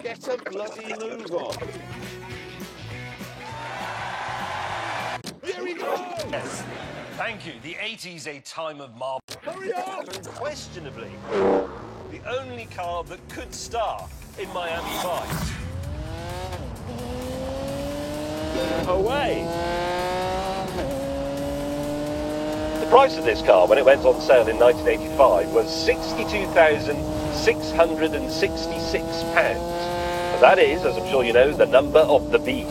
Get a bloody move on. Here we go! Yes. Thank you. The 80s, a time of marvel. Hurry up! Unquestionably, the only car that could star in Miami Vice. Away! The price of this car, when it went on sale in 1985, was £62,666. And that is, as I'm sure you know, the number of the beast.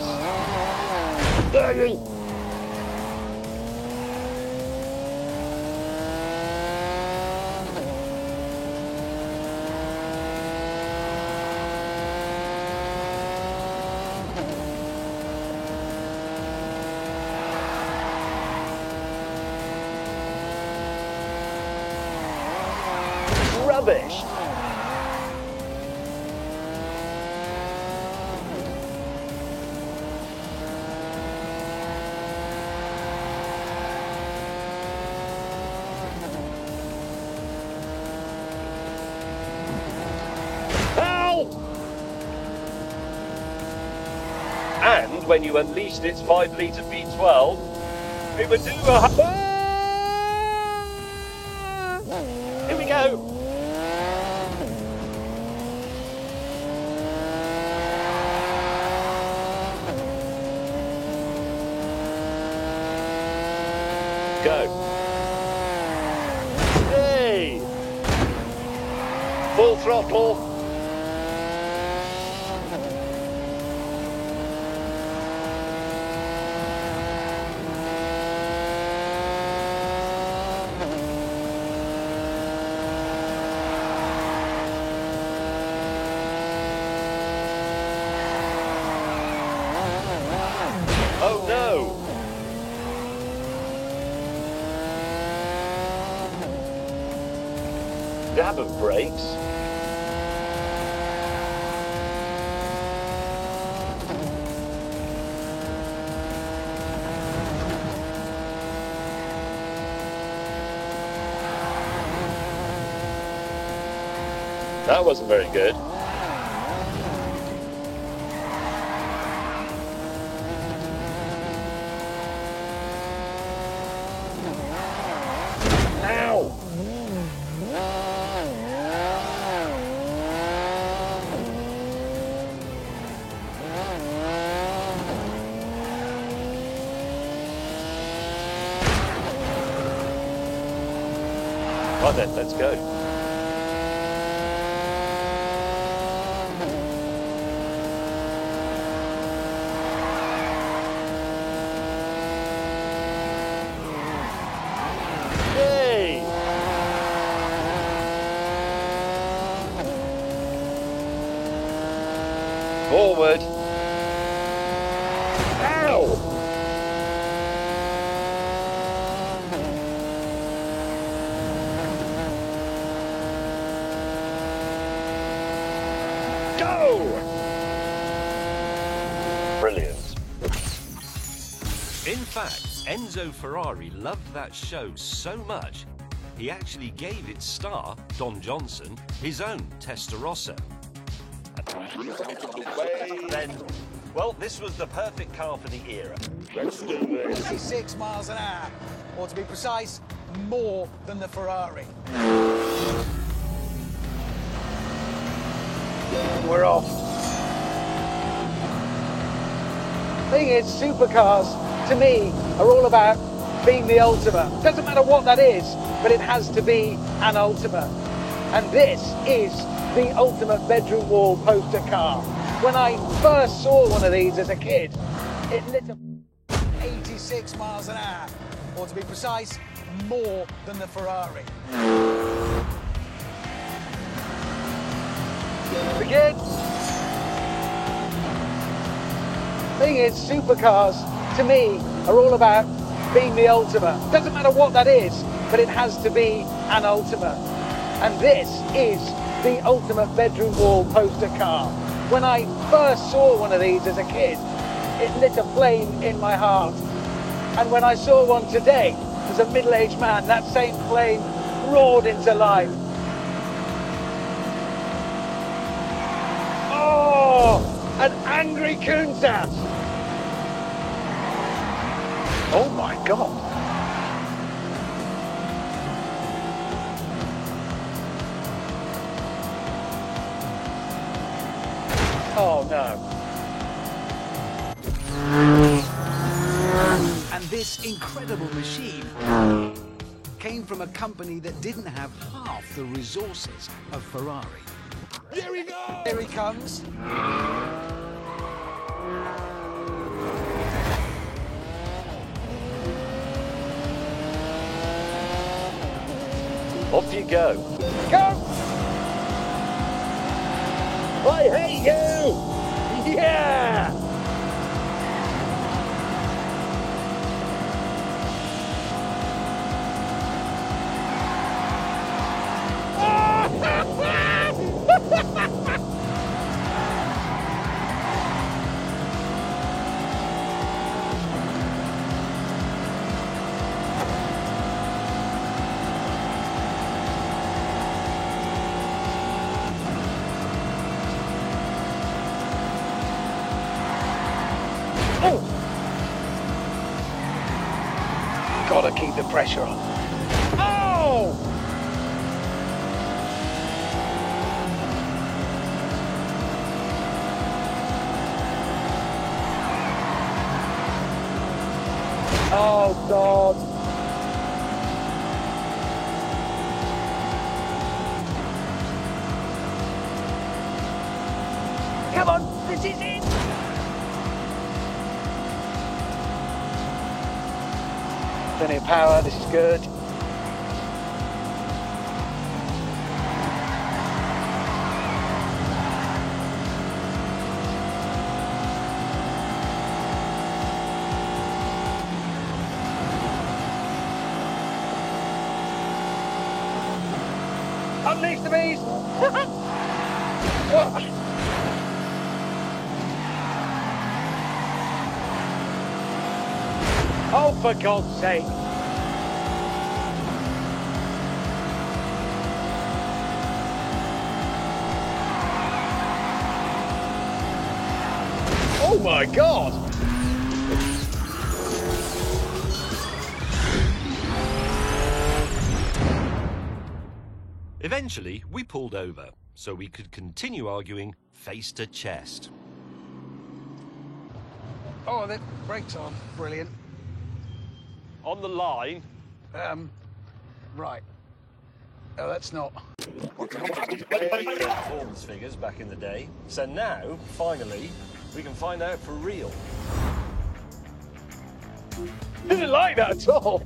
Rubbish. Help! And when you unleashed its 5-litre V12, it would do a... Here we go. Go. Hey! Full throttle. Oh no! Dab of brakes. That wasn't very good. Ow! Right then, let's go. Yay! Forward. Ow! Go! Brilliant. In fact, Enzo Ferrari loved that show so much, he actually gave its star, Don Johnson, his own Testarossa. Then, well, this was the perfect car for the era. Let's do this. 56 miles an hour, or to be precise, more than the Ferrari. We're off. Thing is, supercars, to me, are all about being the ultimate. Doesn't matter what that is, but it has to be an ultimate. And this is the ultimate bedroom wall poster car. When I first saw one of these as a kid, it lit up 86 miles an hour, or to be precise, more than the Ferrari. Begin. Thing is, supercars, to me, are all about being the ultimate. Doesn't matter what that is, but it has to be an ultimate. And this is the ultimate bedroom wall poster car. When I first saw one of these as a kid, it lit a flame in my heart. And when I saw one today, as a middle-aged man, that same flame roared into life. Oh! Oh, an angry Kunzas. Oh my God. Oh no. And this incredible machine came from a company that didn't have half the resources of Ferrari. Here we go! Here he comes. Off you go. Go! I hate you! Yeah! Oh! Gotta keep the pressure on. Oh! Oh, God. Come on, this is it. Plenty of power, this is good. Unleash the beast! Oh, for God's sake! Oh my God! Eventually, we pulled over so we could continue arguing face to chest. Oh, the brakes on. Brilliant. On the line. Right. Oh, that's not. Performance figures back in the day. So now, finally, we can find out for real. Didn't like that at all.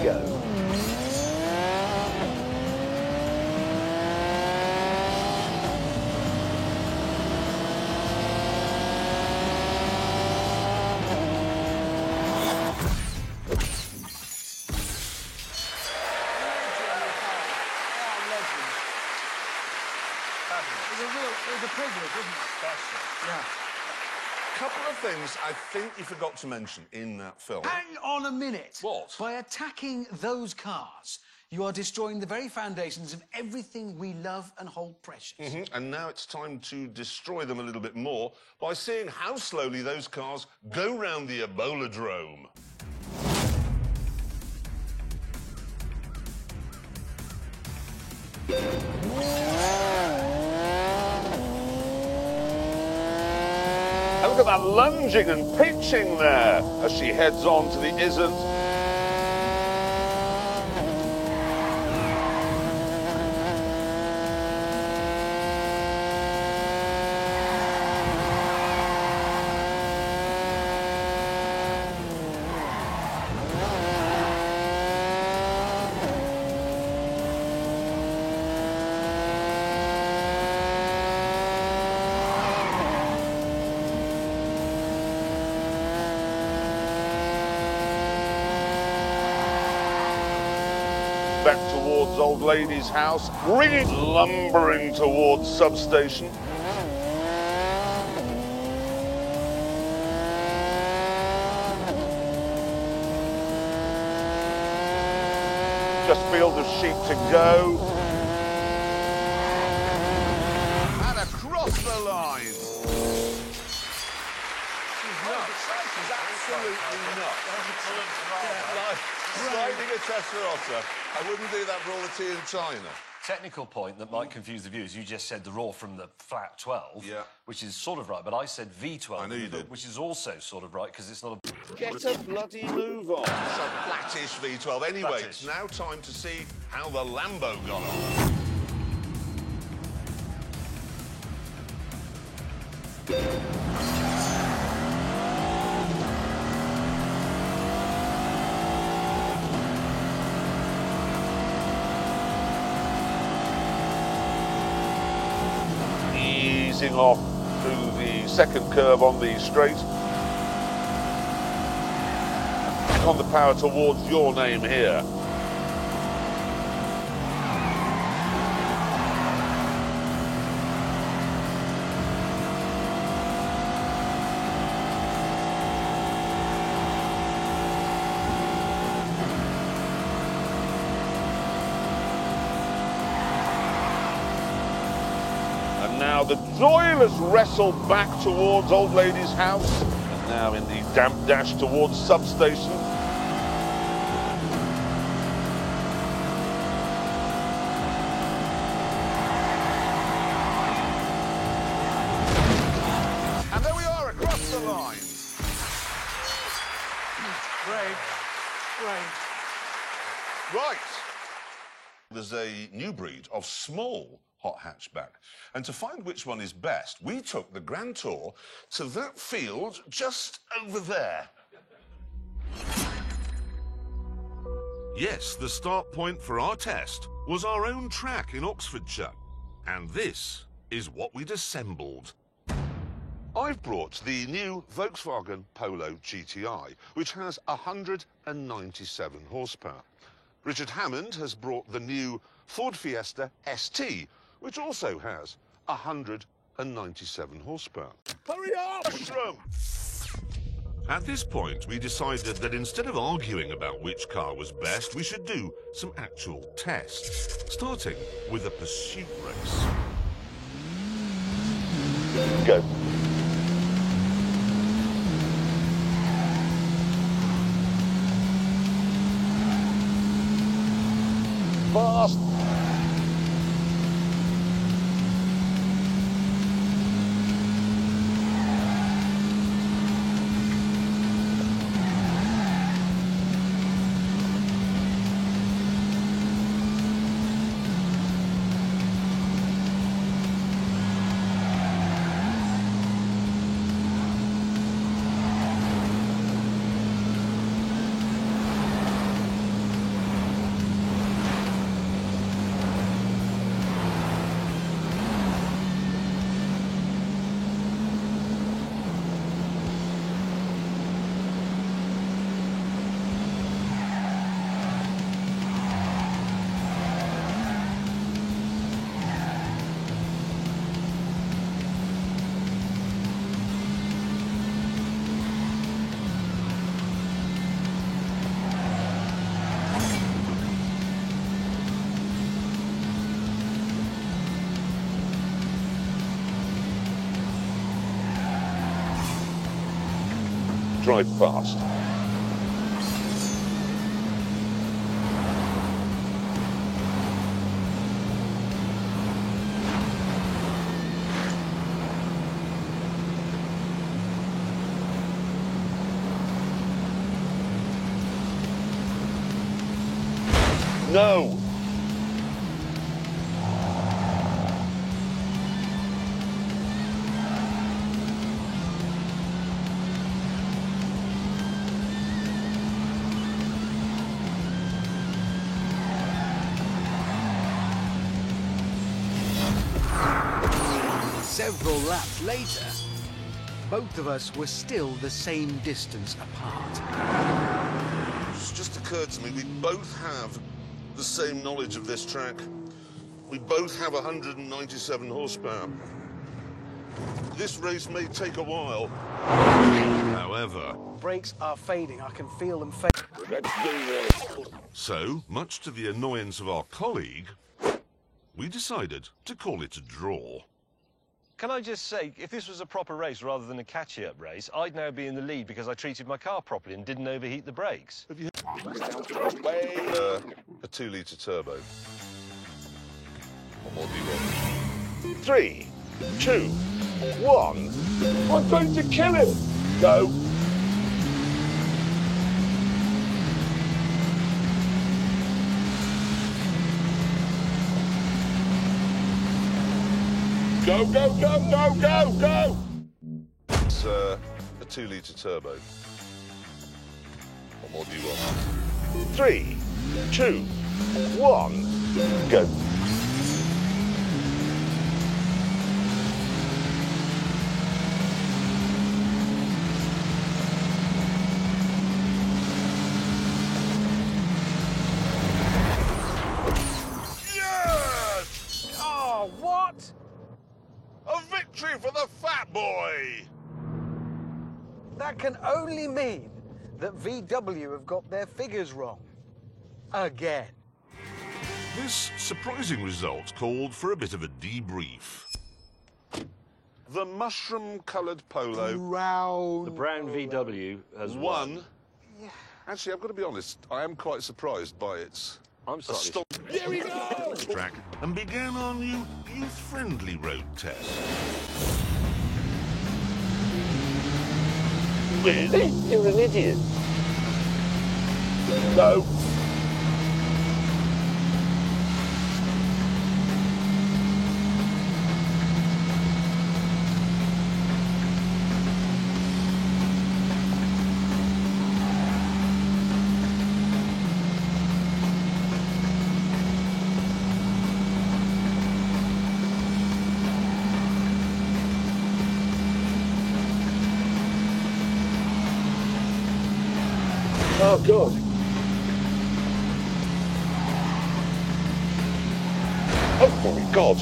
Go. It was a privilege, wasn't it? Yeah. Couple of things I think you forgot to mention in that film. Hang on a minute. What? By attacking those cars, you are destroying the very foundations of everything we love and hold precious. And now it's time to destroy them a little bit more by seeing how slowly those cars go round the Ebola-drome. Look at that lunging and pitching there as she heads on to the isn't. Back towards old lady's house, ringing, lumbering towards substation. just field of sheep to go. And across the line. She's absolutely not. Sliding a Testarossa. I wouldn't do that for all the tea in China. Technical point that might confuse the viewers. You just said the raw from the flat 12, Yeah. which is sort of right, but I said V12. I knew you did. Which is also sort of right, because it's not a... Get a bloody move on. It's a flattish V12. Anyway, Flattish. it's now time to see how the Lambo got on. Easing off through the second curve on the straight. Back on the power towards your name here. Now the joyless wrestle back towards Old Lady's house. And now in the damp dash towards substation. And there we are across the line. Great. Right. There's a new breed of small hot hatchback. And to find which one is best, we took the Grand Tour to that field just over there. Yes, the start point for our test was our own track in Oxfordshire. And this is what we'd assembled. I've brought the new Volkswagen Polo GTI, which has 197 horsepower. Richard Hammond has brought the new Ford Fiesta ST, which also has 197 horsepower. Hurry up! Mushroom! At this point, we decided that instead of arguing about which car was best, we should do some actual tests, starting with a pursuit race. Go. Fast. Drive fast. No! Several laps later, both of us were still the same distance apart. It's just occurred to me, we both have the same knowledge of this track. We both have 197 horsepower. this race may take a while. However, Brakes are fading. I can feel them fade. Let's do this. so, much to the annoyance of our colleague, we decided to call it a draw. Can I just say, if this was a proper race rather than a catchy-up race, I'd now be in the lead because I treated my car properly and didn't overheat the brakes. a 2-litre turbo. What more do you want? 3, 2, 1. I'm going to kill him. Go. Go, go, go, go, go, go! It's a 2-litre turbo. What more do you want? 3, 2, 1, go. Yes! Oh, what? A victory for the fat boy! That can only mean that VW have got their figures wrong. Again. This surprising result called for a bit of a debrief. The mushroom-coloured Polo Round. The brown VW has won. Actually, I've got to be honest, I am quite surprised by its I'm sorry. Track and began our new youth-friendly road test. Really? You're an idiot. Go. Oh, God. Oh, my God.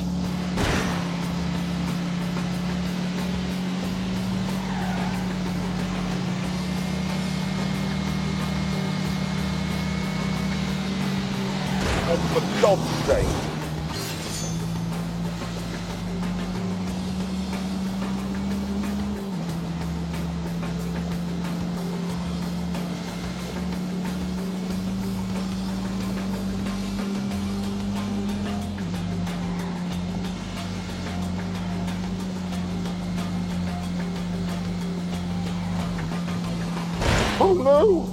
Oh, for God's sake. Oh, no.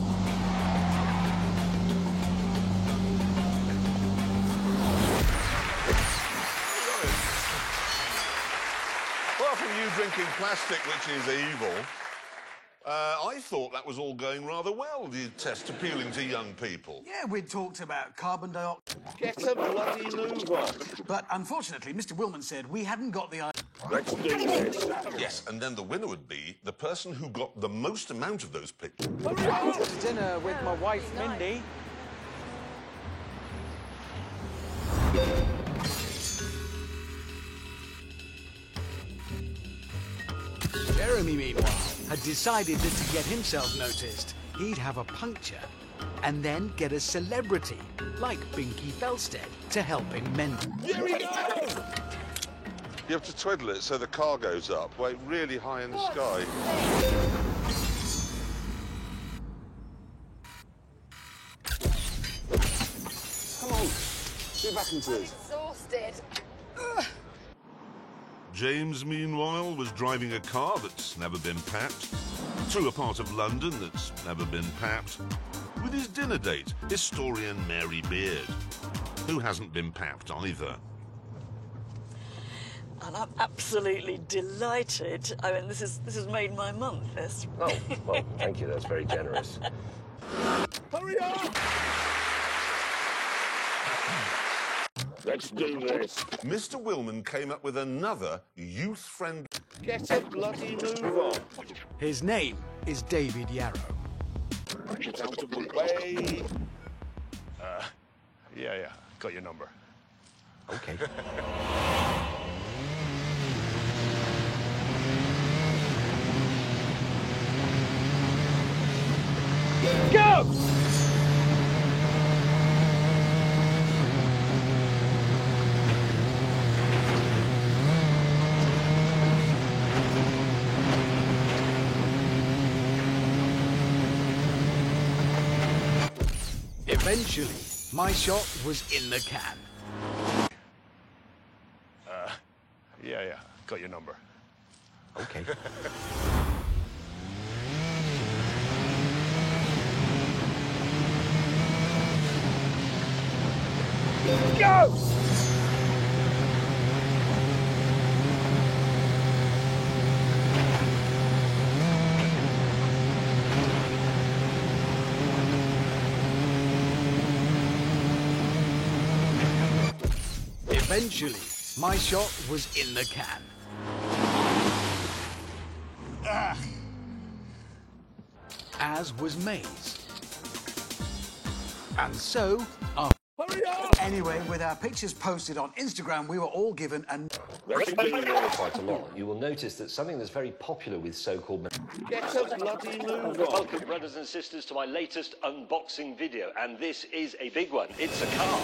Apart from you drinking plastic, which is evil, I thought that was all going rather well, the test appealing to young people. Yeah, we'd talked about carbon dioxide. Get a bloody move on. But unfortunately, Mr. Willman said we hadn't got the... Let's do this. Yes, and then the winner would be the person who got the most amount of those pictures. Dinner with my wife, Mindy. Jeremy, meanwhile, had decided that to get himself noticed, he'd have a puncture and then get a celebrity like Binky Felstead to help him mend. Here we go! You have to twiddle it so the car goes up, like really high in the sky. Come on, get back into it. Exhausted. James, meanwhile, was driving a car that's never been papped, through a part of London that's never been papped, with his dinner date, historian Mary Beard, who hasn't been papped either. And I'm absolutely delighted. I mean, this has made my month, this. Oh, well, thank you. That's very generous. Hurry up! Let's do this. Mr. Willman came up with another youth-friendly... Get a bloody move on. His name is David Yarrow. Get out of the way. Yeah, got your number. Okay. Go! Eventually, my shot was in the can. Yeah, got your number. Okay. Go! Eventually, my shot was in the can. As was May's. And so, Anyway, with our pictures posted on Instagram, we were all given an... Quite a lot. You will notice that something that's very popular with so-called... Get a bloody move on. Welcome, brothers and sisters, to my latest unboxing video, and this is a big one. It's a car.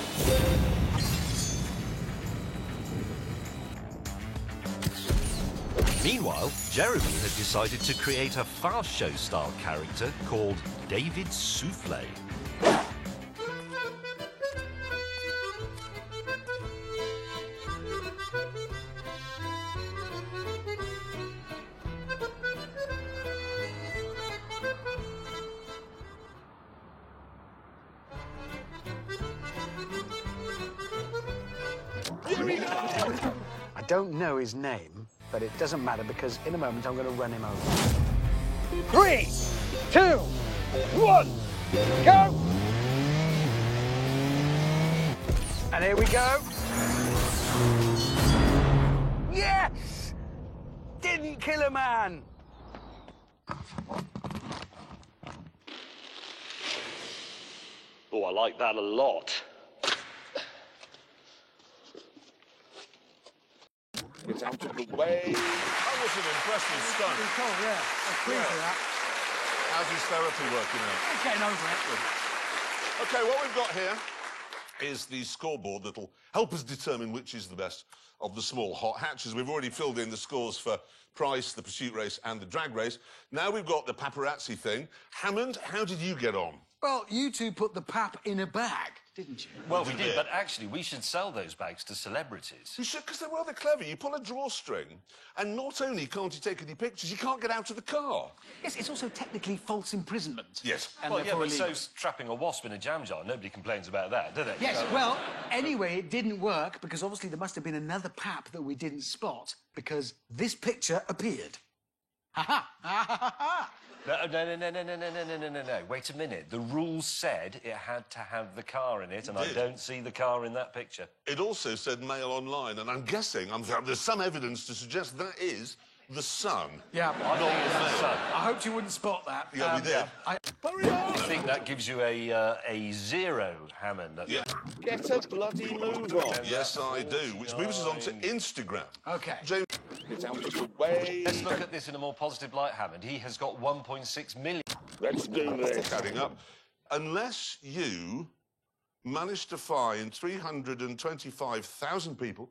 Meanwhile, Jeremy had decided to create a fast show-style character called David Souffle. I don't know his name, but it doesn't matter because in a moment I'm going to run him over. 3, 2, 1, go! And here we go. Yes! Didn't kill a man. Oh, I like that a lot. Get out of the way. That was an impressive stunt. Oh, yeah. I'm pleased with that. How's his therapy working out? He's getting over it. OK, what we've got here is the scoreboard that'll help us determine which is the best of the small hot hatches. We've already filled in the scores for Price, the pursuit race and the drag race. Now we've got the paparazzi thing. Hammond, how did you get on? Well, you two put the pap in a bag, didn't you? Well, we did, but actually, we should sell those bags to celebrities. You should, because they're rather clever. You pull a drawstring, and not only can't you take any pictures, you can't get out of the car. Yes, it's also technically false imprisonment. Yes. And Well, yeah, therefore but illegal. so's trapping a wasp in a jam jar. Nobody complains about that, do they? Yes, well, anyway, it didn't work because obviously there must have been another pap that we didn't spot because this picture appeared. Ha ha! Ha ha ha! No. Wait a minute. The rules said it had to have the car in it, and I don't see the car in that picture. It also said Mail Online, and I'm guessing there's some evidence to suggest that is the Sun. Yeah, not the Mail. I hoped you wouldn't spot that. Yeah, we did. I think that gives you a 0, Hammond. Yeah. Get a bloody move on. Yes, I do, which moves us on to Instagram. Okay. James, Get out of the way. Let's look at this in a more positive light, Hammond. He has got 1.6 million. Let's do this. adding up. Unless you manage to find 325,000 people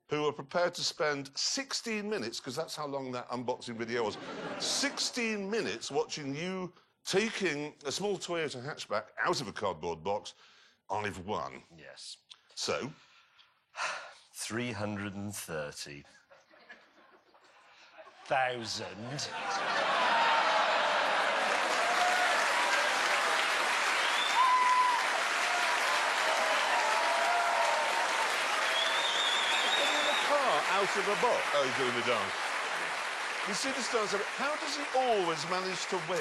who are prepared to spend 16 minutes, because that's how long that unboxing video was, 16 minutes watching you taking a small Toyota hatchback out of a cardboard box, I've won. Yes. So? 330,000. Out of a box. Oh, he's doing the dance. You see this dance? How does he always manage to win?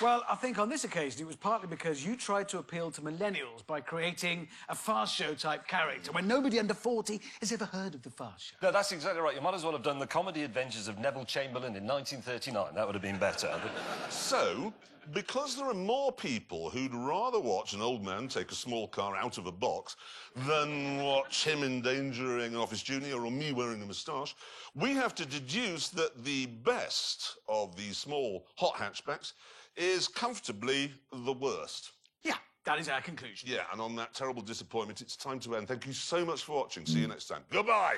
Well, I think on this occasion it was partly because you tried to appeal to millennials by creating a fast show type character when nobody under 40 has ever heard of the fast show. No, that's exactly right. You might as well have done the comedy adventures of Neville Chamberlain in 1939. That would have been better. So, because there are more people who'd rather watch an old man take a small car out of a box than watch him endangering an office junior or me wearing a moustache, we have to deduce that the best of the small hot hatchbacks is comfortably the worst. Yeah, that is our conclusion. Yeah, and on that terrible disappointment, it's time to end. Thank you so much for watching. See you next time. Goodbye.